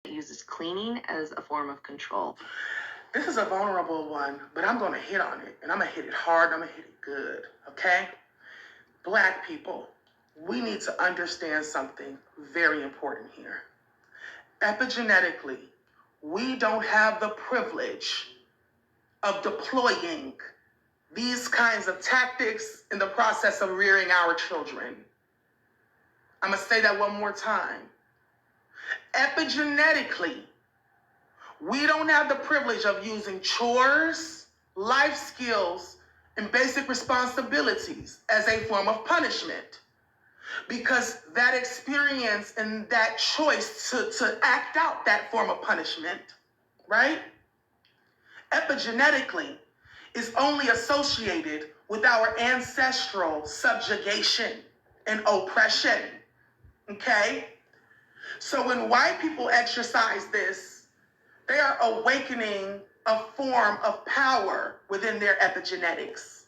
uses cleaning as a form of control. This is a vulnerable one, but I'm going to hit on it, and I'm going to hit it hard, I'm going to hit it good, okay? Black people, we need to understand something very important here. Epigenetically, we don't have the privilege of deploying these kinds of tactics in the process of rearing our children. I'm going to say that one more time. Epigenetically, we don't have the privilege of using chores, life skills, and basic responsibilities as a form of punishment. Because that experience and that choice to act out that form of punishment, right? Epigenetically is only associated with our ancestral subjugation and oppression, okay? So when white people exercise this, they are awakening a form of power within their epigenetics.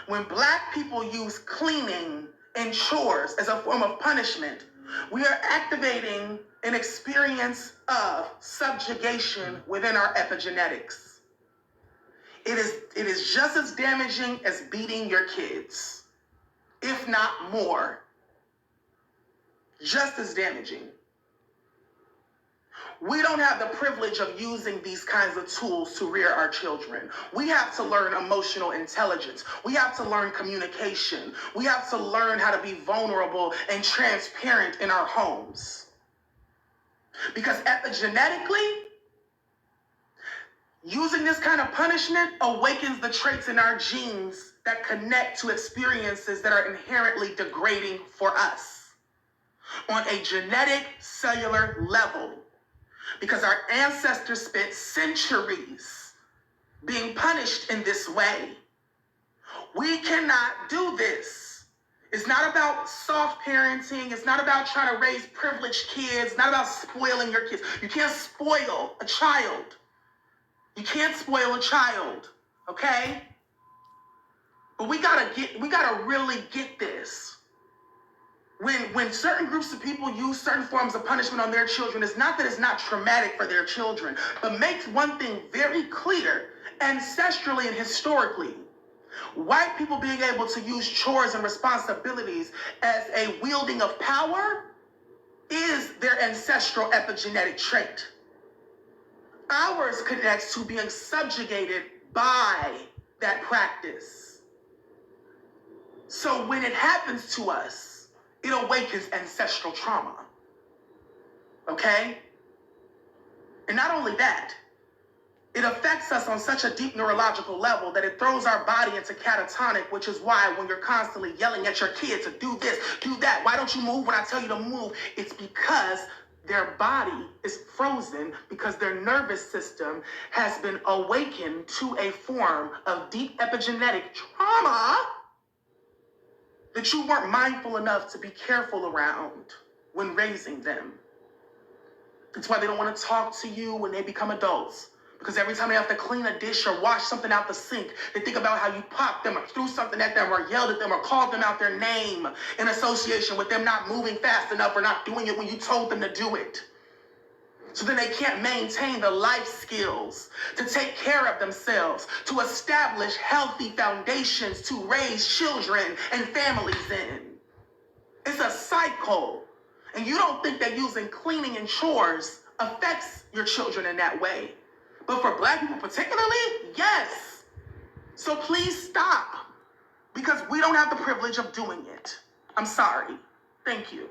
When Black people use cleaning and chores as a form of punishment, we are activating an experience of subjugation within our epigenetics. It is just as damaging as beating your kids, if not more. Just as damaging. We don't have the privilege of using these kinds of tools to rear our children. We have to learn emotional intelligence. We have to learn communication. We have to learn how to be vulnerable and transparent in our homes. Because epigenetically, using this kind of punishment awakens the traits in our genes that connect to experiences that are inherently degrading for us on a genetic cellular level. Because our ancestors spent centuries being punished in this way. We cannot do this. It's not about soft parenting. It's not about trying to raise privileged kids. It's not about spoiling your kids. You can't spoil a child. You can't spoil a child, okay? But we gotta really get this. When certain groups of people use certain forms of punishment on their children, it's not that it's not traumatic for their children, but makes one thing very clear, ancestrally and historically. White people being able to use chores and responsibilities as a wielding of power is their ancestral epigenetic trait. Ours connects to being subjugated by that practice. So when it happens to us, it awakens ancestral trauma, okay? And not only that, it affects us on such a deep neurological level that it throws our body into catatonic, which is why when you're constantly yelling at your kid to do this, do that, why don't you move when I tell you to move? It's because their body is frozen because their nervous system has been awakened to a form of deep epigenetic trauma that you weren't mindful enough to be careful around when raising them. That's why they don't want to talk to you when they become adults. Because every time they have to clean a dish or wash something out the sink, they think about how you popped them or threw something at them or yelled at them or called them out their name in association with them not moving fast enough or not doing it when you told them to do it. So then they can't maintain the life skills to take care of themselves, to establish healthy foundations to raise children and families in. It's a cycle. And you don't think that using cleaning and chores affects your children in that way. But for Black people particularly, yes. So please stop. Because we don't have the privilege of doing it. I'm sorry. Thank you.